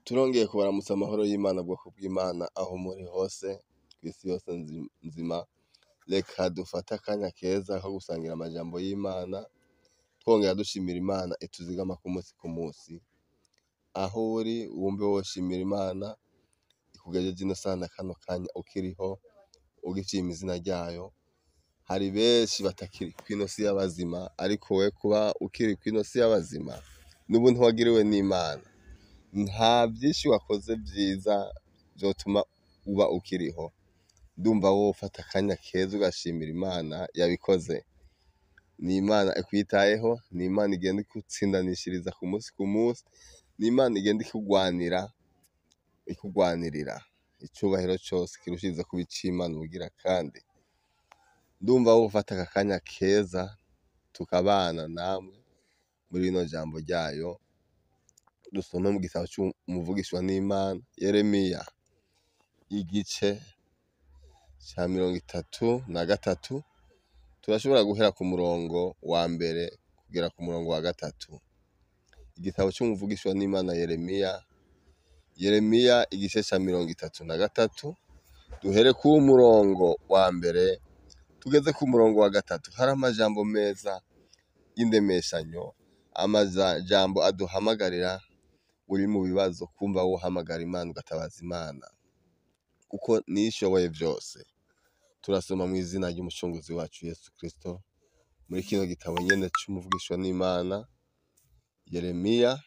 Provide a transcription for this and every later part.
Turongeye kubaramutsa amahoro y'Imana bwoko bw'Imana aho muri hose kw'isi yose nzima. Reka dufate akanya keza ko gusangira amajambo y'Imana twongera dushimira Imana ituzigama ku munsi ku munsi. Aho uri wumve woshimira Imana ikugejeje ino saha na kano kanya ukiriho ugishima izina ryayo. Hari benshi batakiri kw'ino si y'abazima, ariko we kuba ukiri kw'ino si y'abazima n'ubuntu wagiriwe n'Imana. Nta vyinshi wakoze vyiza vyotuma uba ukiriho. Ndumva wofata akanya keza ugashimira Imana yabikoze. Ni Imana ikwitayeho, ni Imana igenda ikutsindanishiriza ku munsi ku munsi, ni Imana igenda ikugwanirira. Icubahiro cose kirushiriza kuba ic'Imana ubugira kandi. Ndumva wofata aka kanya keza tukabana namwe muri rino jambo ryayo. Dusome mu gitabo c'umuvugishwa n'Imana Yeremiya igice ca 33. Turashobora guhera ku murongo wa mbere kugera ku murongo wa 3. Igitabo c'umuvugishwa n'Imana Yeremiya igice ca 33. Duhere ku murongo wa mbere tugeze ku murongo wa 3. Hari amajambo meza y'indemeshanyo, amajambo aduhamagarira uri mu bibazo kumva wohamagara Imana ugatabaza Imana kuko niyo ishoboye vyose. Turasoma mu izina ry'umucunguzi wacu Yesu Kristo muri kino gitabo nyene c'umuvugishwa n'Imana Yeremiya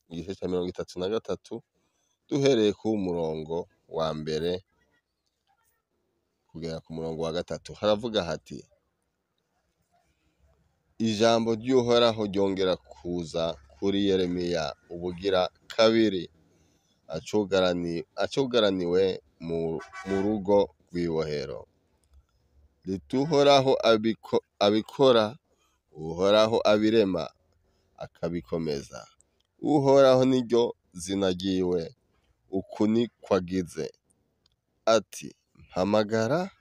igice ca 33 duhereye ku murongo wa mbere kugera ku murongo wa 3. Haravuga hati: ijambo ry'Uhoraho ryongera kuza kuri Yeremiya ubugira kabiri, acugaraniwe mu rugo rw'ibohero. Rituhoraho abikora, Uhoraho abirema akabikomeza. Uhoraho niryo zina ryiwe, uku niko agize. Ati: mpamagara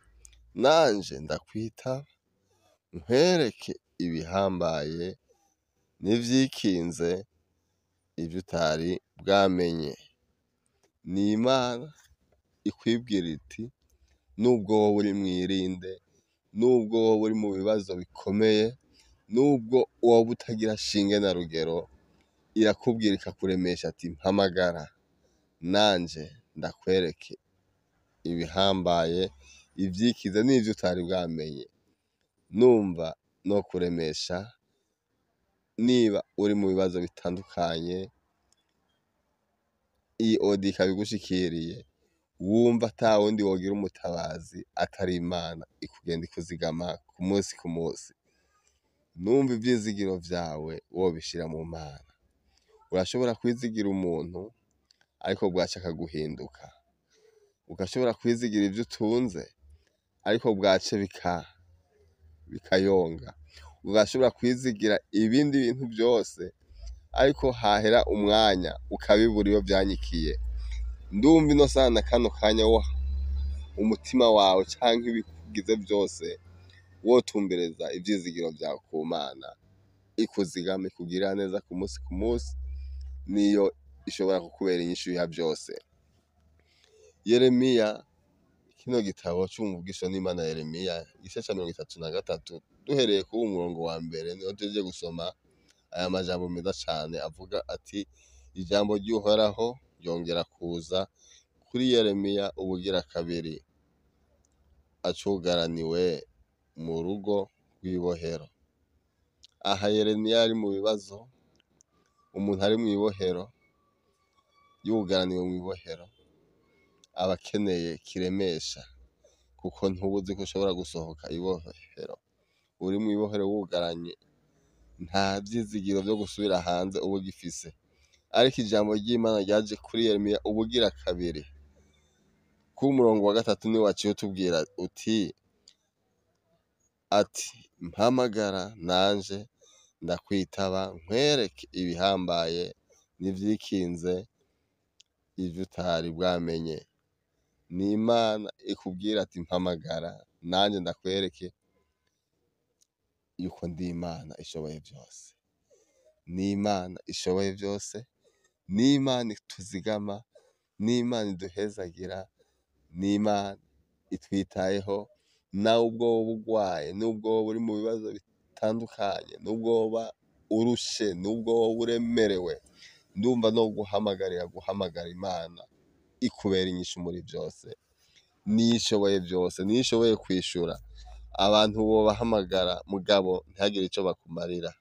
nanje ndakwitaba, nkwereke ibihambaye n'ivyikinze ivyo utari bwamenye. Ni Imana ikwibwira iti nubwo wowe uri mwirinde, nubwo wowe uri mu bibazo bikomeye, nubwo wowe utagira shinge na rugero, irakubwira ikakuremesha ati mpamagara nanje ndakwereke ibihambaye, ivyikize n'ivyo utari bwamenye. Numva no kuremesha niba uri mu bibazo bitandukanye, iyi audio ikaba igushikiriye, wumva ata wundi wogira umutabazi atari Imana ikugenda ikuzigama ku munsi ku munsi. Numva ivyizigiro vyawe wobishira mu Mana. Urashobora kwizigira umuntu ariko bwaca akaguhinduka. Ugashobora kwizigira ivyo utunze ariko bwace bikayonga. Ugashobora kwizigira ibindi bintu byose ariko hahera umwanya ukabibura iyo vyanyikiye. Ndumva ino saha na kano kanya umutima wawe canke ibikugize vyose wotumbereza ivyizigiro vyawe ku Mana ikuzigame, ikugirira neza ku munsi ku munsi, niyo ishobora kukubera inyishu ya vyose. Yeremiya, kino gitabo c'umuvugishwa n'Imana Yeremiya igice ca 33 duhereye ku murongo wa mbere niho tuje gusoma aya majambo meza cane avuga ati: ijambo ry'Uhoraho ryongera kuza kuri Yeremiya ubugira kabiri, acugaraniwe mu rugo rw'ibohero. Aha Yeremiya ari mu bibazo, umuntu ari mw'ibohero, yugaraniwe mw'ibohero, aba akeneye kiremesha kuko ntubuzi ko ushobora gusohoka ibohero. Uri mw'ibohero wugaranye, nta vyizigiro vyo gusubira hanze uba ugifise. Ariko ijambo ry'Imana ryaje kuri Yeremiya ubugira kabiri. Ku murongo wa 3 niwe waciye utubwira uti: ati mpamagara nanje ndakwitaba, nkwereke ibihambaye n'ivyikinze ivyo utari bwamenye. Ni Imana ikubwira ati mpamagara nanje ndakwereke yuko ndi Imana ishoboye vyose. Ni Imana ishoboye vyose, n'Imana ituzigama, n'Imana iduhezagira, n'Imana itwitayeho, nawe ubwo woba urwaye, nubwo woba uri mu bibazo bitandukanye, nubwo woba urushe, nubwo woba uremerewe, ndumva no guhamagarira guhamagara Imana ikubera inyishu muri byose. Niyo ishoboye byose, niyo ishoboye kwishura. Abantu bobahamagara mugabo ntihagire ico bakumarira,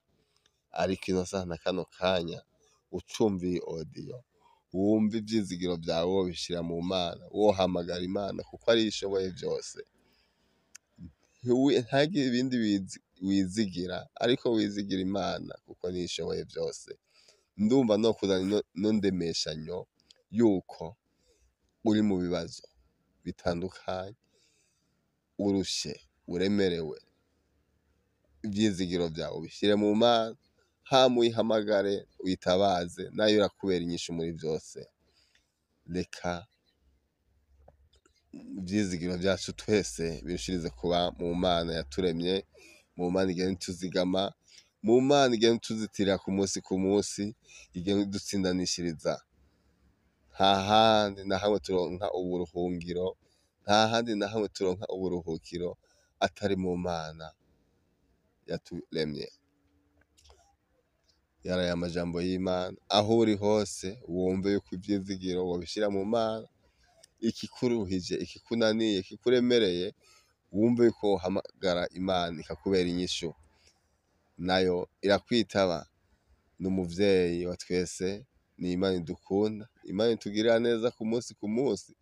ariko ino saha na kano kanya ucumva iyi audio, wumva ivyizigiro vyawe wobishira mu Mana, wohamagara Imana kuko ariyo ishoboye byose. Ntihagire ibindi wizigira, ariko wizigira Imana kuko niyo ishoboye byose. Ndumva no kuzana ino ndemeshanyo yuko uri mu bibazo bitandukanye, urushe, uremerewe, ivyizigiro vyawe ubishire mu Mana, hama uyihamagare, uyitabaze, nayo irakubera inyishu muri vyose. Reka ivyizigiro vyacu twese birushirize kuba mu Mana yaturemye, mu Mana igenda ituzigama, mu Mana igenda ituzitirira ku musi, igenda idutsindanishiriza. Nta handi na hamwe turonka uburuhungiro, nta handi na hamwe turonka uburuhukiro atari mu Mana yaturemye. Yaraye amajambo y'Imana, aho uri hose wumve yuko ivyizigiro wobishira mu Mana, ikikuruhije, ikikunaniye, ikikuremereye, wumve yuko wohamagara Imana ikakubera inyishu. Nayo irakwitaba, ni umuvyeyi wa twese, ni Imana idukunda, Imana itugirira neza ku musi,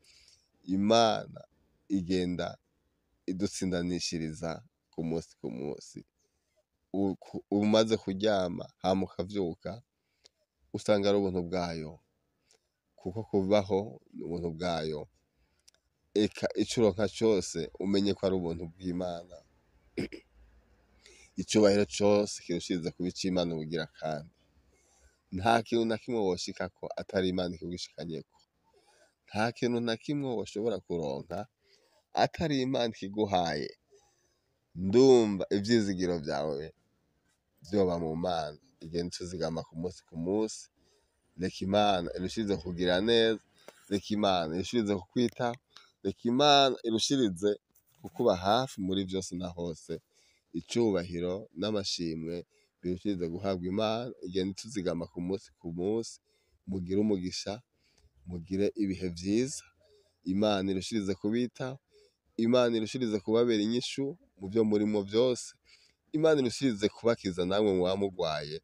Imana igenda idutsindanishiriza ku musi. Umaze kuryama hama ukavyuka, usanga ari ubuntu bwayo, kuko kubaho ni ubuntu bwayo. Eka ico uronka cose umenye ko ari ubuntu bw'Imana. Icubahiro cose kirushiriza kuba ic'Imana ubugira kandi. Nta kintu na kimwe woshikako atari Imana ikigushikanyeko. Nta kintu na kimwe woshobora kuronka atari Imana ikiguhaye. Ndumva ivyizigiro vyawe vyoba mu Mana igenda ituzigama ku musi. Reka Imana irushirize kukugira neza, reka Imana irushirize kukwitaho, reka Imana irushirize kukuba hafi muri vyose na hose. Icubahiro n'amashimwe birushirize guhabwa Imana igenda ituzigama ku musi. Mugire umugisha, mugire ibihe vyiza. Imana irushirize kubitaho, Imana irushirize kubabera inyishu mu vyo murimwo vyose. Imana irushirize kubakiza namwe muba mugwaye,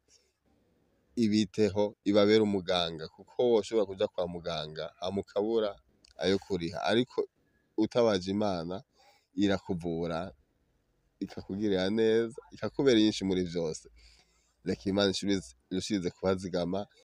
ibiteho, ibabere umuganga, kuko woshobora kuja kwa muganga hama ukabura ayo kuriha, ariko utabaje Imana irakuvura, ikakugirira neza, ikakubera inyinshi muri vyose. Reka Imana irushirize kubazigama,